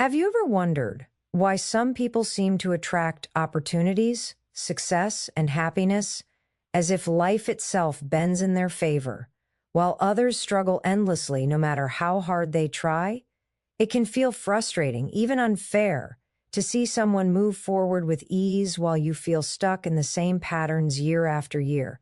Have you ever wondered why some people seem to attract opportunities, success, and happiness as if life itself bends in their favor, while others struggle endlessly no matter how hard they try? It can feel frustrating, even unfair, to see someone move forward with ease while you feel stuck in the same patterns year after year.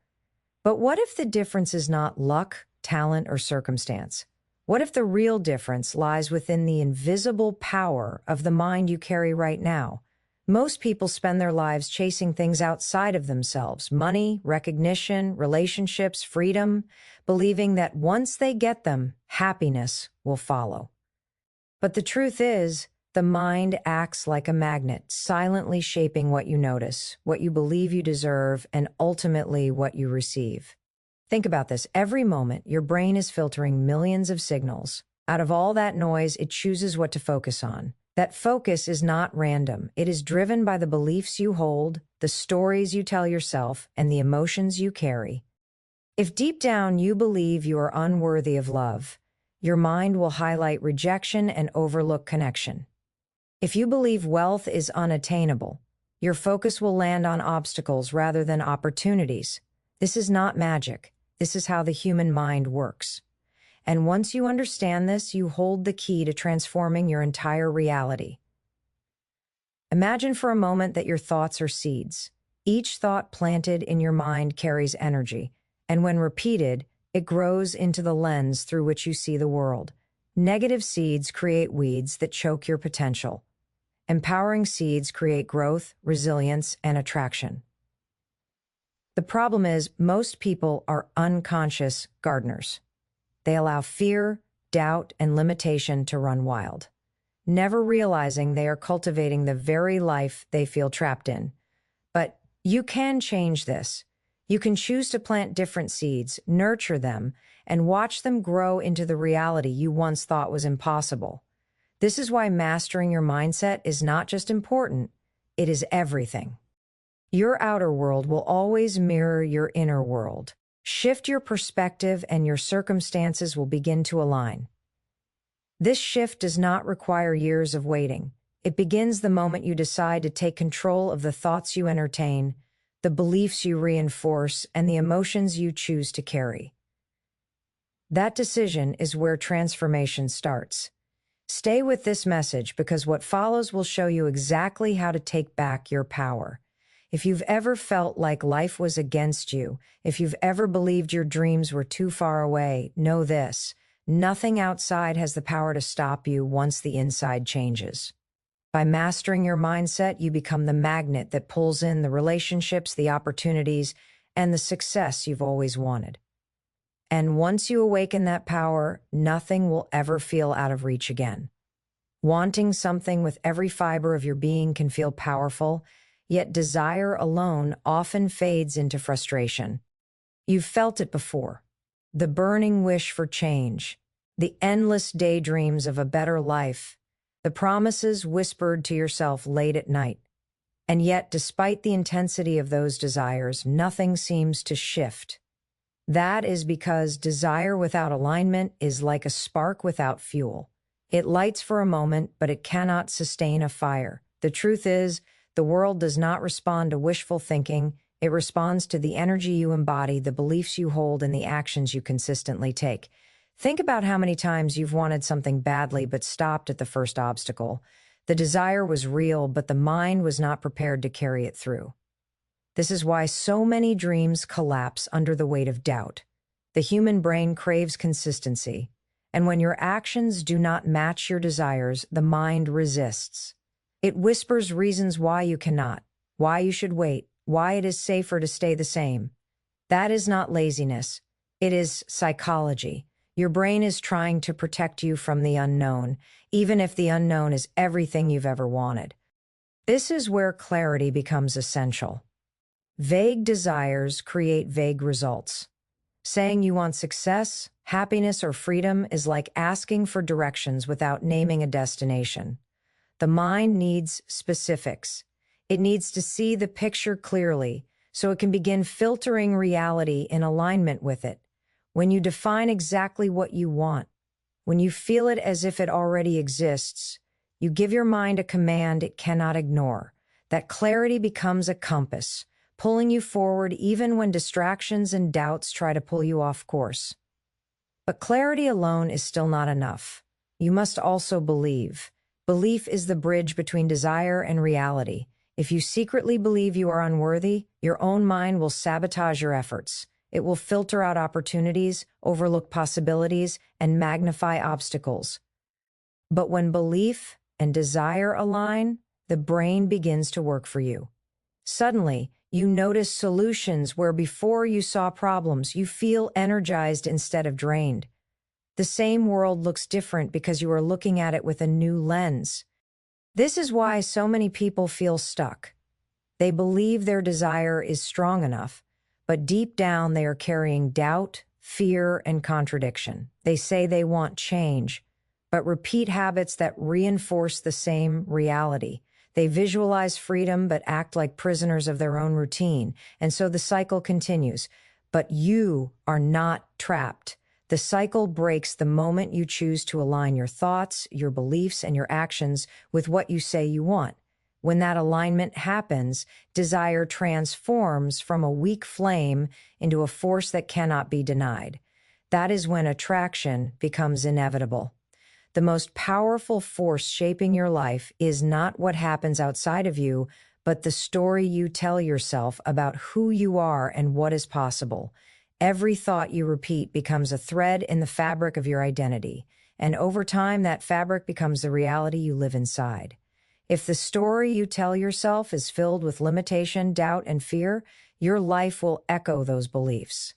But what if the difference is not luck, talent, or circumstance? What if the real difference lies within the invisible power of the mind you carry right now? Most people spend their lives chasing things outside of themselves: money, recognition, relationships, freedom, believing that once they get them, happiness will follow. But the truth is, the mind acts like a magnet, silently shaping what you notice, what you believe you deserve, and ultimately what you receive. Think about this. Every moment, your brain is filtering millions of signals. Out of all that noise, it chooses what to focus on. That focus is not random. It is driven by the beliefs you hold, the stories you tell yourself, and the emotions you carry. If deep down you believe you are unworthy of love, your mind will highlight rejection and overlook connection. If you believe wealth is unattainable, your focus will land on obstacles rather than opportunities. This is not magic. This is how the human mind works. And once you understand this, you hold the key to transforming your entire reality. Imagine for a moment that your thoughts are seeds. Each thought planted in your mind carries energy, and when repeated, it grows into the lens through which you see the world. Negative seeds create weeds that choke your potential. Empowering seeds create growth, resilience, and attraction. The problem is, most people are unconscious gardeners. They allow fear, doubt, and limitation to run wild, never realizing they are cultivating the very life they feel trapped in. But you can change this. You can choose to plant different seeds, nurture them, and watch them grow into the reality you once thought was impossible. This is why mastering your mindset is not just important, it is everything. Your outer world will always mirror your inner world. Shift your perspective and your circumstances will begin to align. This shift does not require years of waiting. It begins the moment you decide to take control of the thoughts you entertain, the beliefs you reinforce, and the emotions you choose to carry. That decision is where transformation starts. Stay with this message because what follows will show you exactly how to take back your power. If you've ever felt like life was against you, if you've ever believed your dreams were too far away, know this: nothing outside has the power to stop you once the inside changes. By mastering your mindset, you become the magnet that pulls in the relationships, the opportunities, and the success you've always wanted. And once you awaken that power, nothing will ever feel out of reach again. Wanting something with every fiber of your being can feel powerful, yet desire alone often fades into frustration. You've felt it before. The burning wish for change, the endless daydreams of a better life, the promises whispered to yourself late at night. And yet, despite the intensity of those desires, nothing seems to shift. That is because desire without alignment is like a spark without fuel. It lights for a moment, but it cannot sustain a fire. The truth is, the world does not respond to wishful thinking. It responds to the energy you embody, the beliefs you hold, and the actions you consistently take. Think about how many times you've wanted something badly but stopped at the first obstacle. The desire was real, but the mind was not prepared to carry it through. This is why so many dreams collapse under the weight of doubt. The human brain craves consistency, and when your actions do not match your desires, the mind resists. It whispers reasons why you cannot, why you should wait, why it is safer to stay the same. That is not laziness. It is psychology. Your brain is trying to protect you from the unknown, even if the unknown is everything you've ever wanted. This is where clarity becomes essential. Vague desires create vague results. Saying you want success, happiness, or freedom is like asking for directions without naming a destination. The mind needs specifics. It needs to see the picture clearly so it can begin filtering reality in alignment with it. When you define exactly what you want, when you feel it as if it already exists, You give your mind a command it cannot ignore. That clarity becomes a compass, pulling you forward even when distractions and doubts try to pull you off course. But clarity alone is still not enough. You must also believe. Belief is the bridge between desire and reality. If you secretly believe you are unworthy, your own mind will sabotage your efforts. It will filter out opportunities, overlook possibilities, and magnify obstacles. But when belief and desire align, the brain begins to work for you. Suddenly, you notice solutions where before you saw problems. You feel energized instead of drained. The same world looks different because you are looking at it with a new lens. This is why so many people feel stuck. They believe their desire is strong enough, but deep down they are carrying doubt, fear, and contradiction. They say they want change, but repeat habits that reinforce the same reality. They visualize freedom but act like prisoners of their own routine, and so the cycle continues. But you are not trapped. The cycle breaks the moment you choose to align your thoughts, your beliefs, and your actions with what you say you want. When that alignment happens, desire transforms from a weak flame into a force that cannot be denied. That is when attraction becomes inevitable. The most powerful force shaping your life is not what happens outside of you, but the story you tell yourself about who you are and what is possible. Every thought you repeat becomes a thread in the fabric of your identity, and over time that fabric becomes the reality you live inside. If the story you tell yourself is filled with limitation, doubt, and fear, your life will echo those beliefs.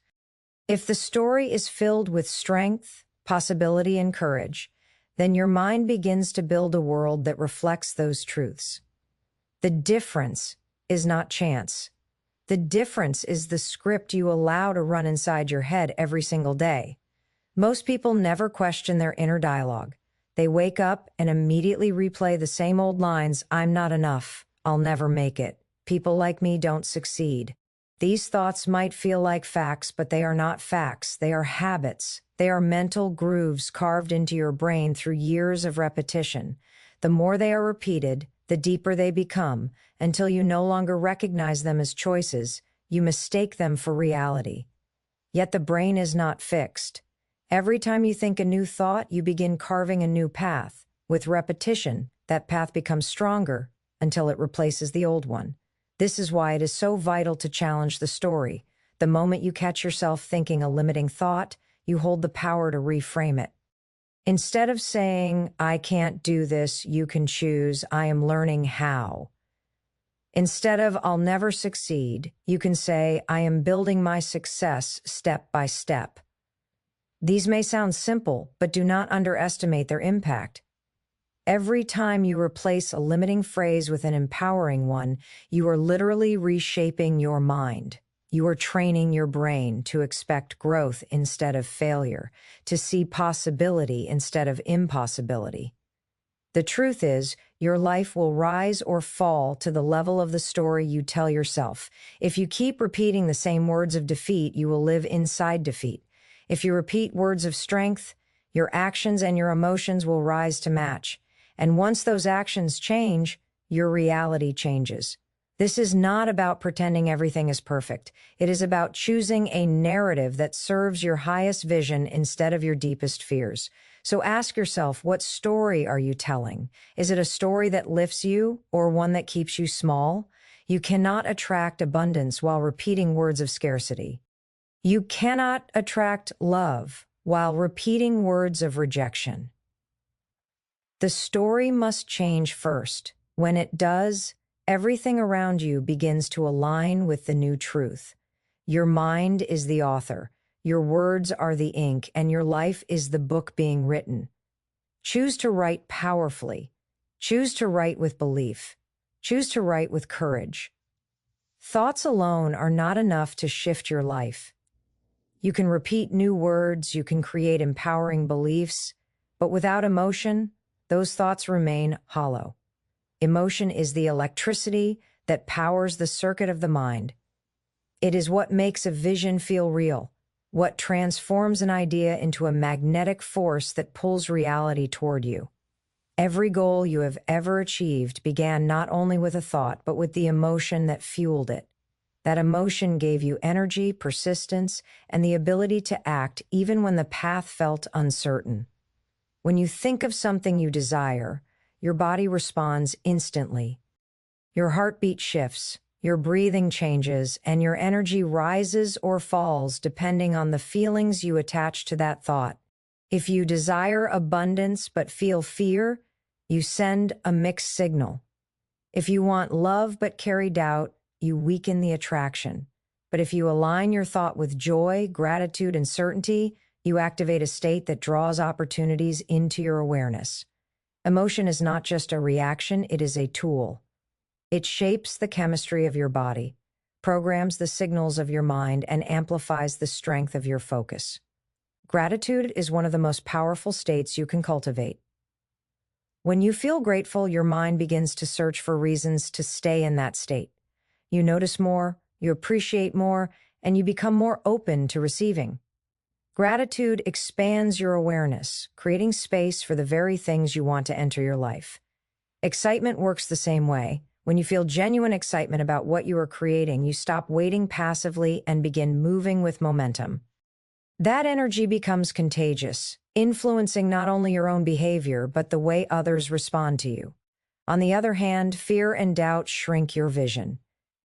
If the story is filled with strength, possibility, and courage, then your mind begins to build a world that reflects those truths. The difference is not chance. The difference is the script you allow to run inside your head every single day. Most people never question their inner dialogue. They wake up and immediately replay the same old lines: I'm not enough, I'll never make it, people like me don't succeed. These thoughts might feel like facts, but they are not facts. They are habits. They are mental grooves carved into your brain through years of repetition. The more they are repeated, the deeper they become, until you no longer recognize them as choices. You mistake them for reality. Yet the brain is not fixed. Every time you think a new thought, you begin carving a new path. With repetition, that path becomes stronger until it replaces the old one. This is why it is so vital to challenge the story. The moment you catch yourself thinking a limiting thought, you hold the power to reframe it. Instead of saying, I can't do this, you can choose, I am learning how. Instead of, I'll never succeed, you can say, I am building my success step by step. These may sound simple, but do not underestimate their impact. Every time you replace a limiting phrase with an empowering one, you are literally reshaping your mind. You are training your brain to expect growth instead of failure, to see possibility instead of impossibility. The truth is, your life will rise or fall to the level of the story you tell yourself. If you keep repeating the same words of defeat, you will live inside defeat. If you repeat words of strength, your actions and your emotions will rise to match. And once those actions change, your reality changes. This is not about pretending everything is perfect. It is about choosing a narrative that serves your highest vision instead of your deepest fears. So ask yourself, what story are you telling? Is it a story that lifts you or one that keeps you small? You cannot attract abundance while repeating words of scarcity. You cannot attract love while repeating words of rejection. The story must change first. When it does, everything around you begins to align with the new truth. Your mind is the author, your words are the ink, and your life is the book being written. Choose to write powerfully. Choose to write with belief. Choose to write with courage. Thoughts alone are not enough to shift your life. You can repeat new words, you can create empowering beliefs, but without emotion, those thoughts remain hollow. Emotion is the electricity that powers the circuit of the mind. It is what makes a vision feel real, what transforms an idea into a magnetic force that pulls reality toward you. Every goal you have ever achieved began not only with a thought, but with the emotion that fueled it. That emotion gave you energy, persistence, and the ability to act even when the path felt uncertain. When you think of something you desire, your body responds instantly. Your heartbeat shifts, your breathing changes, and your energy rises or falls depending on the feelings you attach to that thought. If you desire abundance but feel fear, you send a mixed signal. If you want love but carry doubt, you weaken the attraction. But if you align your thought with joy, gratitude, and certainty, you activate a state that draws opportunities into your awareness. Emotion is not just a reaction, it is a tool. It shapes the chemistry of your body, programs the signals of your mind, and amplifies the strength of your focus. Gratitude is one of the most powerful states you can cultivate. When you feel grateful, your mind begins to search for reasons to stay in that state. You notice more, you appreciate more, and you become more open to receiving. Gratitude expands your awareness, creating space for the very things you want to enter your life. Excitement works the same way. When you feel genuine excitement about what you are creating, you stop waiting passively and begin moving with momentum. That energy becomes contagious, influencing not only your own behavior, but the way others respond to you. On the other hand, fear and doubt shrink your vision.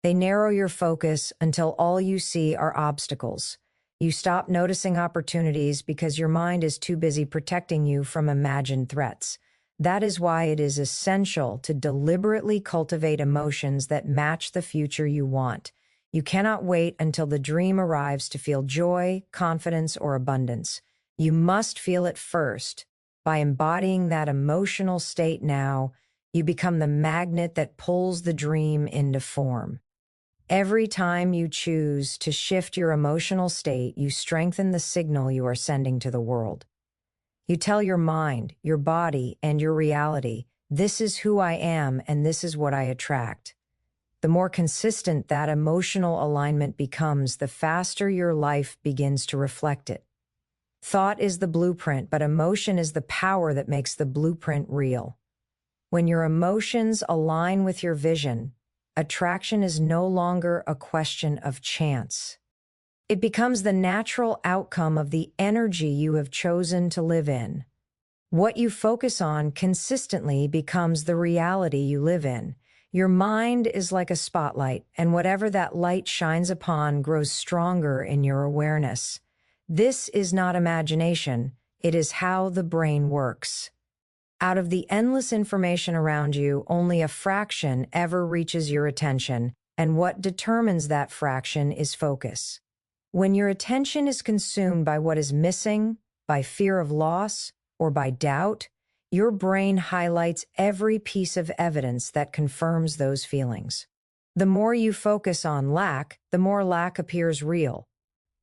They narrow your focus until all you see are obstacles. You stop noticing opportunities because your mind is too busy protecting you from imagined threats. That is why it is essential to deliberately cultivate emotions that match the future you want. You cannot wait until the dream arrives to feel joy, confidence, or abundance. You must feel it first. By embodying that emotional state now, you become the magnet that pulls the dream into form. Every time you choose to shift your emotional state, you strengthen the signal you are sending to the world. You tell your mind, your body, and your reality, this is who I am and this is what I attract. The more consistent that emotional alignment becomes, the faster your life begins to reflect it. Thought is the blueprint, but emotion is the power that makes the blueprint real. When your emotions align with your vision, attraction is no longer a question of chance. It becomes the natural outcome of the energy you have chosen to live in. What you focus on consistently becomes the reality you live in. Your mind is like a spotlight, and whatever that light shines upon grows stronger in your awareness. This is not imagination, it is how the brain works. Out of the endless information around you, only a fraction ever reaches your attention, and what determines that fraction is focus. When your attention is consumed by what is missing, by fear of loss, or by doubt, your brain highlights every piece of evidence that confirms those feelings. The more you focus on lack, the more lack appears real.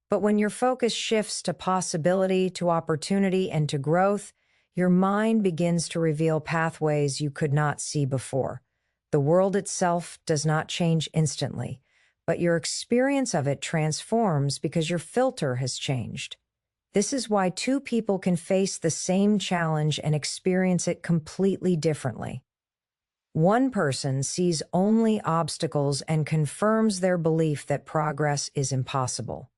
But when your focus shifts to possibility, to opportunity, and to growth, your mind begins to reveal pathways you could not see before. The world itself does not change instantly, but your experience of it transforms because your filter has changed. This is why two people can face the same challenge and experience it completely differently. One person sees only obstacles and confirms their belief that progress is impossible.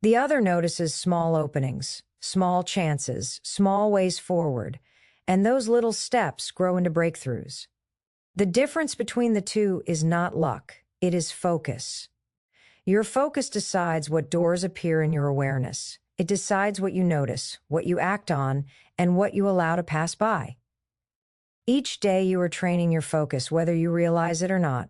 The other notices small openings, small chances, small ways forward, and those little steps grow into breakthroughs. The difference between the two is not luck, it is focus. Your focus decides what doors appear in your awareness. It decides what you notice, what you act on, and what you allow to pass by. Each day you are training your focus, whether you realize it or not.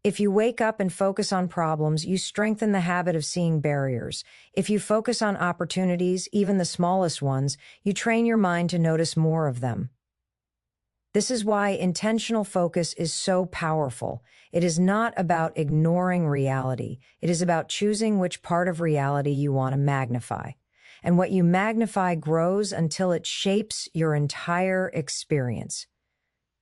If you wake up and focus on problems, you strengthen the habit of seeing barriers. If you focus on opportunities, even the smallest ones, you train your mind to notice more of them. This is why intentional focus is so powerful. It is not about ignoring reality. It is about choosing which part of reality you want to magnify. And what you magnify grows until it shapes your entire experience.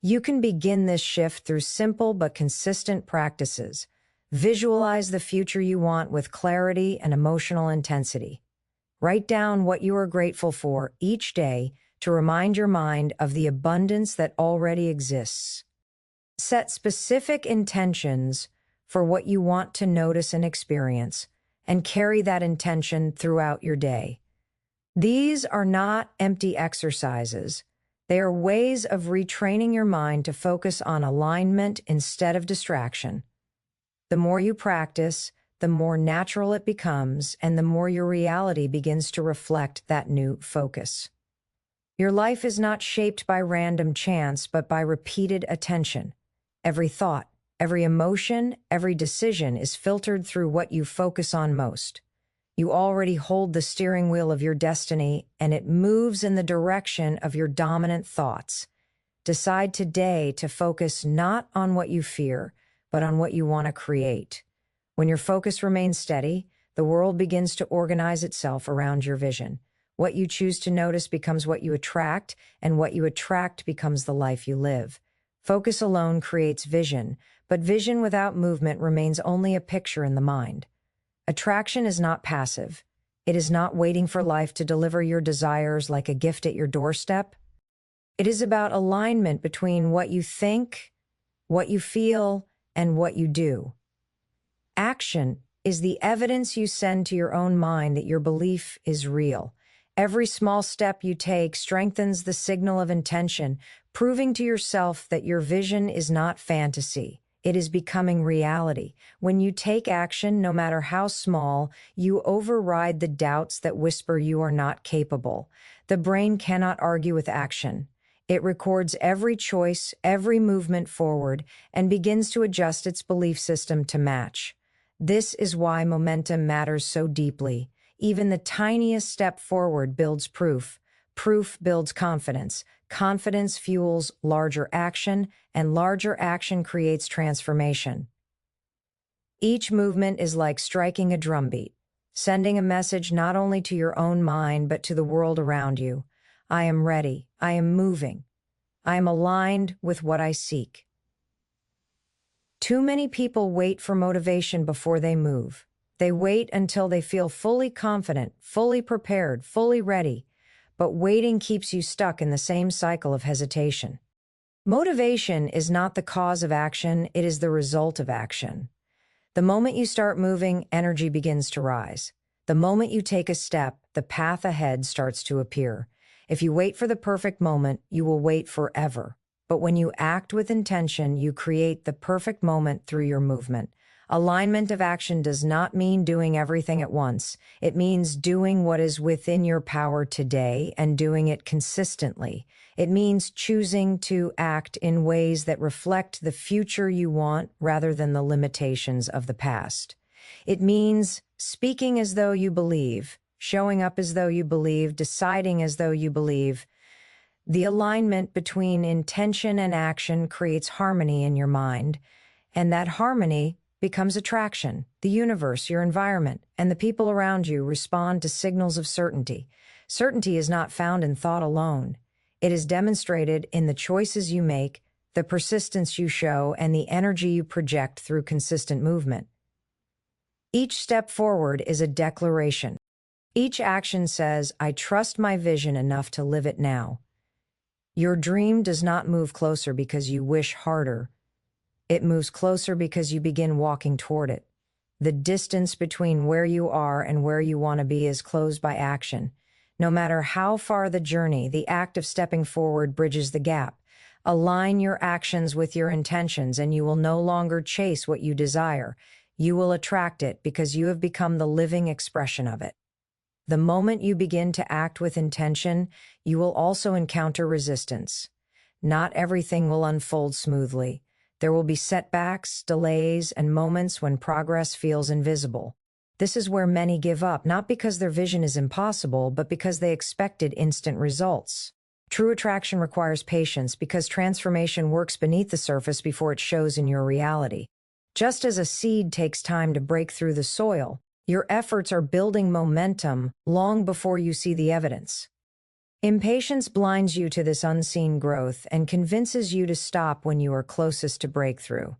You can begin this shift through simple but consistent practices. Visualize the future you want with clarity and emotional intensity. Write down what you are grateful for each day to remind your mind of the abundance that already exists. Set specific intentions for what you want to notice and experience, and carry that intention throughout your day. These are not empty exercises. They are ways of retraining your mind to focus on alignment instead of distraction. The more you practice, the more natural it becomes, and the more your reality begins to reflect that new focus. Your life is not shaped by random chance, but by repeated attention. Every thought, every emotion, every decision is filtered through what you focus on most. You already hold the steering wheel of your destiny, and it moves in the direction of your dominant thoughts. Decide today to focus not on what you fear, but on what you want to create. When your focus remains steady, the world begins to organize itself around your vision. What you choose to notice becomes what you attract, and what you attract becomes the life you live. Focus alone creates vision, but vision without movement remains only a picture in the mind. Attraction is not passive. It is not waiting for life to deliver your desires like a gift at your doorstep. It is about alignment between what you think, what you feel, and what you do. Action is the evidence you send to your own mind that your belief is real. Every small step you take strengthens the signal of intention, proving to yourself that your vision is not fantasy. It is becoming reality. When you take action, no matter how small, you override the doubts that whisper you are not capable. The brain cannot argue with action. It records every choice, every movement forward, and begins to adjust its belief system to match. This is why momentum matters so deeply. Even the tiniest step forward builds proof. Proof builds confidence. Confidence fuels larger action, and larger action creates transformation. Each movement is like striking a drumbeat, sending a message not only to your own mind but to the world around you. I am ready. I am moving. I am aligned with what I seek. Too many people wait for motivation before they move. They wait until they feel fully confident, fully prepared, fully ready. But waiting keeps you stuck in the same cycle of hesitation. Motivation is not the cause of action, it is the result of action. The moment you start moving, energy begins to rise. The moment you take a step, the path ahead starts to appear. If you wait for the perfect moment, you will wait forever. But when you act with intention, you create the perfect moment through your movement. Alignment of action does not mean doing everything at once. It means doing what is within your power today and doing it consistently. It means choosing to act in ways that reflect the future you want rather than the limitations of the past. It means speaking as though you believe, showing up as though you believe, deciding as though you believe. The alignment between intention and action creates harmony in your mind, and that harmony becomes attraction. The universe, your environment, and the people around you respond to signals of certainty. Certainty is not found in thought alone. It is demonstrated in the choices you make, the persistence you show, and the energy you project through consistent movement. Each step forward is a declaration. Each action says, I trust my vision enough to live it now. Your dream does not move closer because you wish harder. It moves closer because you begin walking toward it. The distance between where you are and where you want to be is closed by action. No matter how far the journey, the act of stepping forward bridges the gap. Align your actions with your intentions, and you will no longer chase what you desire. You will attract it because you have become the living expression of it. The moment you begin to act with intention, you will also encounter resistance. Not everything will unfold smoothly. There will be setbacks, delays, and moments when progress feels invisible. This is where many give up, not because their vision is impossible, but because they expected instant results. True attraction requires patience because transformation works beneath the surface before it shows in your reality. Just as a seed takes time to break through the soil, your efforts are building momentum long before you see the evidence. Impatience blinds you to this unseen growth and convinces you to stop when you are closest to breakthrough.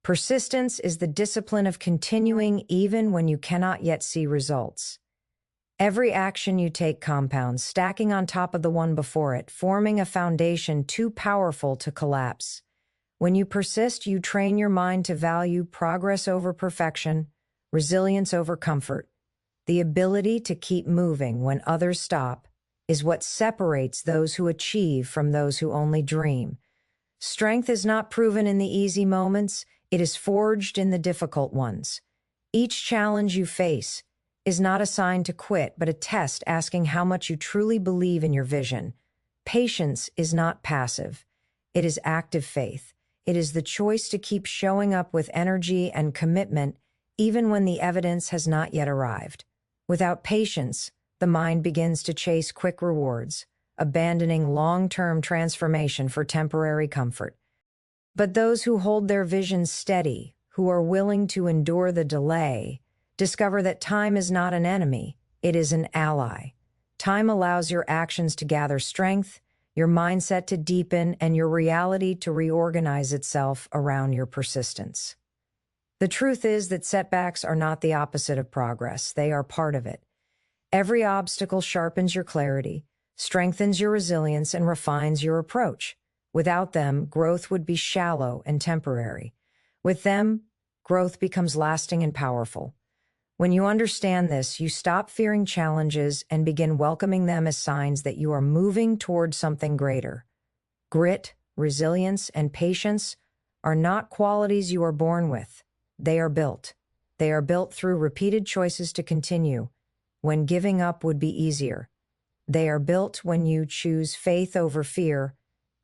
Persistence is the discipline of continuing even when you cannot yet see results. Every action you take compounds, stacking on top of the one before it, forming a foundation too powerful to collapse. When you persist, you train your mind to value progress over perfection, resilience over comfort. The ability to keep moving when others stop is what separates those who achieve from those who only dream. Strength is not proven in the easy moments, it is forged in the difficult ones. Each challenge you face is not a sign to quit, but a test asking how much you truly believe in your vision. Patience is not passive. It is active faith. It is the choice to keep showing up with energy and commitment even when the evidence has not yet arrived. Without patience, the mind begins to chase quick rewards, abandoning long-term transformation for temporary comfort. But those who hold their vision steady, who are willing to endure the delay, discover that time is not an enemy, it is an ally. Time allows your actions to gather strength, your mindset to deepen, and your reality to reorganize itself around your persistence. The truth is that setbacks are not the opposite of progress, they are part of it. Every obstacle sharpens your clarity, strengthens your resilience, and refines your approach. Without them, growth would be shallow and temporary. With them, growth becomes lasting and powerful. When you understand this, you stop fearing challenges and begin welcoming them as signs that you are moving toward something greater. Grit, resilience, and patience are not qualities you are born with. They are built. They are built through repeated choices to continue, when giving up would be easier. They are built when you choose faith over fear,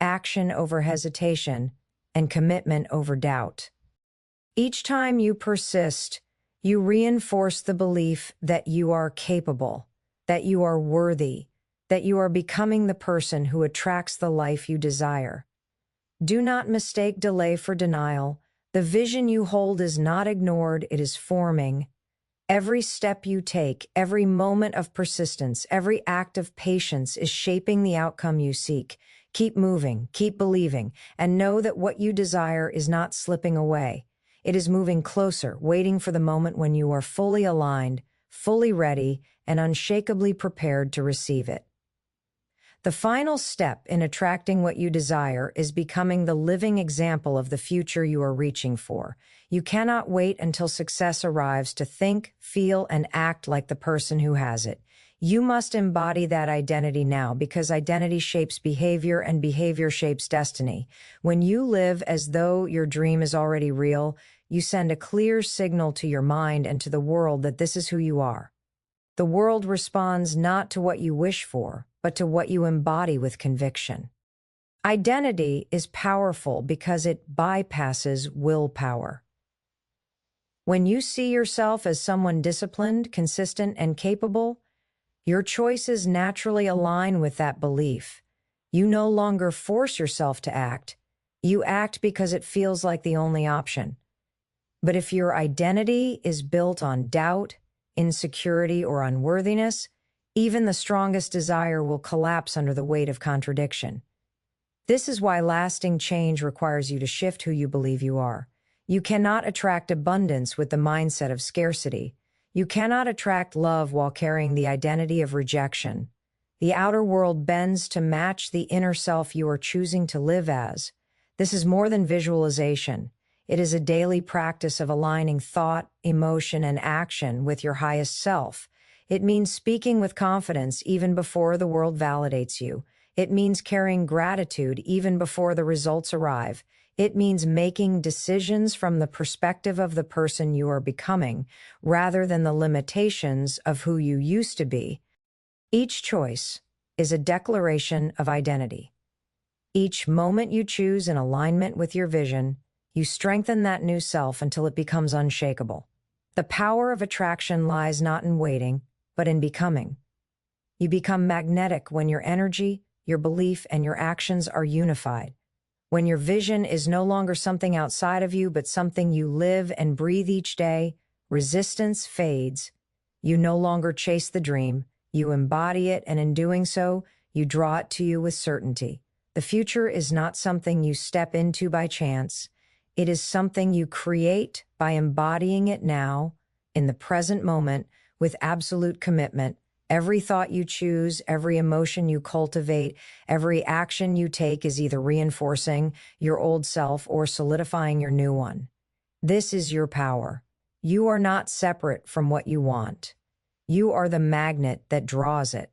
action over hesitation, and commitment over doubt. Each time you persist, you reinforce the belief that you are capable, that you are worthy, that you are becoming the person who attracts the life you desire. Do not mistake delay for denial. The vision you hold is not ignored, it is forming. Every step you take, every moment of persistence, every act of patience is shaping the outcome you seek. Keep moving, keep believing, and know that what you desire is not slipping away. It is moving closer, waiting for the moment when you are fully aligned, fully ready, and unshakably prepared to receive it. The final step in attracting what you desire is becoming the living example of the future you are reaching for. You cannot wait until success arrives to think, feel, and act like the person who has it. You must embody that identity now, because identity shapes behavior and behavior shapes destiny. When you live as though your dream is already real, you send a clear signal to your mind and to the world that this is who you are. The world responds not to what you wish for, but to what you embody with conviction. Identity is powerful because it bypasses willpower. When you see yourself as someone disciplined, consistent, and capable, your choices naturally align with that belief. You no longer force yourself to act. You act because it feels like the only option. But if your identity is built on doubt, insecurity, or unworthiness, even the strongest desire will collapse under the weight of contradiction. This is why lasting change requires you to shift who you believe you are. You cannot attract abundance with the mindset of scarcity. You cannot attract love while carrying the identity of rejection. The outer world bends to match the inner self you are choosing to live as. This is more than visualization. It is a daily practice of aligning thought, emotion, and action with your highest self. It means speaking with confidence even before the world validates you. It means carrying gratitude even before the results arrive. It means making decisions from the perspective of the person you are becoming, rather than the limitations of who you used to be. Each choice is a declaration of identity. Each moment you choose in alignment with your vision, you strengthen that new self until it becomes unshakable. The power of attraction lies not in waiting, but in becoming. You become magnetic when your energy, your belief, and your actions are unified. When your vision is no longer something outside of you, but something you live and breathe each day, resistance fades. You no longer chase the dream, you embody it, and in doing so, you draw it to you with certainty. The future is not something you step into by chance. It is something you create by embodying it now, in the present moment, with absolute commitment, Every thought you choose, every emotion you cultivate, every action you take is either reinforcing your old self or solidifying your new one. This is your power. You are not separate from what you want. You are the magnet that draws it.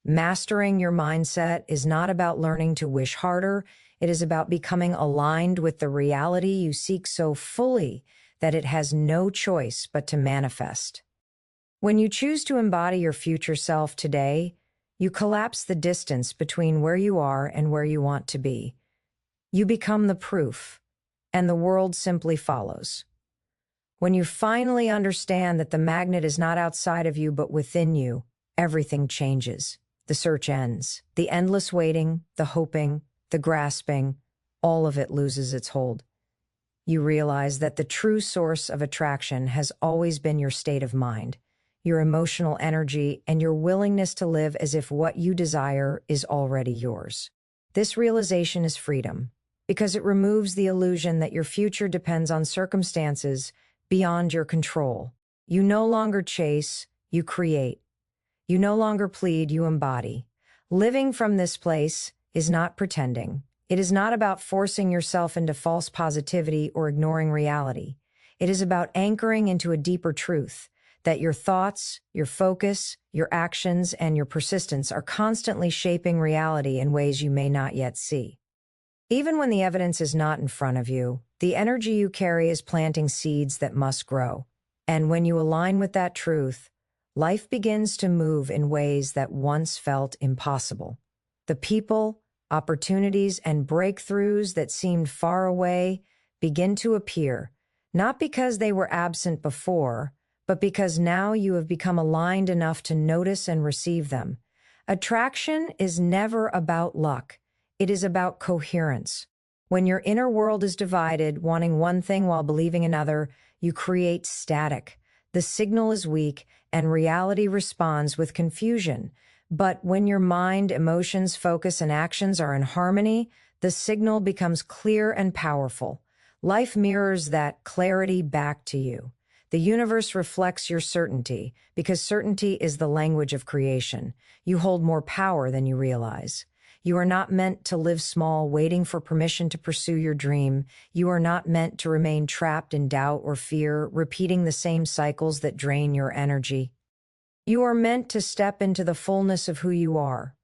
Mastering your mindset is not about learning to wish harder. It is about becoming aligned with the reality you seek so fully that it has no choice but to manifest. When you choose to embody your future self today, you collapse the distance between where you are and where you want to be. You become the proof, and the world simply follows. When you finally understand that the magnet is not outside of you but within you, everything changes. The search ends. The endless waiting, the hoping, the grasping, all of it loses its hold. You realize that the true source of attraction has always been your state of mind, your emotional energy, and your willingness to live as if what you desire is already yours. This realization is freedom, because it removes the illusion that your future depends on circumstances beyond your control. You no longer chase, you create. You no longer plead, you embody. Living from this place is not pretending. It is not about forcing yourself into false positivity or ignoring reality. It is about anchoring into a deeper truth, that your thoughts, your focus, your actions, and your persistence are constantly shaping reality in ways you may not yet see. Even when the evidence is not in front of you, the energy you carry is planting seeds that must grow. And when you align with that truth, life begins to move in ways that once felt impossible. The people, opportunities, and breakthroughs that seemed far away begin to appear, not because they were absent before, but because now you have become aligned enough to notice and receive them. Attraction is never about luck. It is about coherence. When your inner world is divided, wanting one thing while believing another, you create static. The signal is weak, and reality responds with confusion. But when your mind, emotions, focus, and actions are in harmony, the signal becomes clear and powerful. Life mirrors that clarity back to you. The universe reflects your certainty, because certainty is the language of creation. You hold more power than you realize. You are not meant to live small, waiting for permission to pursue your dream. You are not meant to remain trapped in doubt or fear, repeating the same cycles that drain your energy. You are meant to step into the fullness of who you are,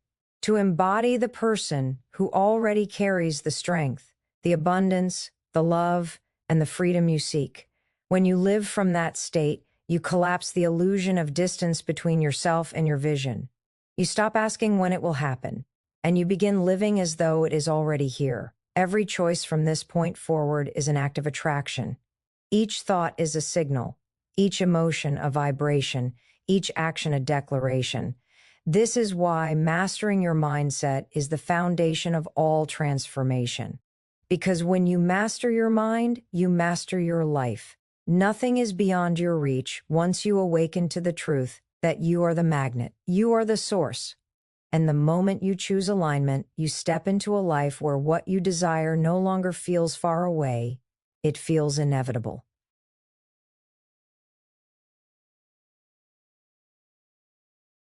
to embody the person who already carries the strength, the abundance, the love, and the freedom you seek. When you live from that state, you collapse the illusion of distance between yourself and your vision. You stop asking when it will happen, and you begin living as though it is already here. Every choice from this point forward is an act of attraction. Each thought is a signal, each emotion a vibration, each action a declaration. This is why mastering your mindset is the foundation of all transformation. Because when you master your mind, you master your life. Nothing is beyond your reach once you awaken to the truth that you are the magnet, you are the source. And the moment you choose alignment, you step into a life where what you desire no longer feels far away, it feels inevitable.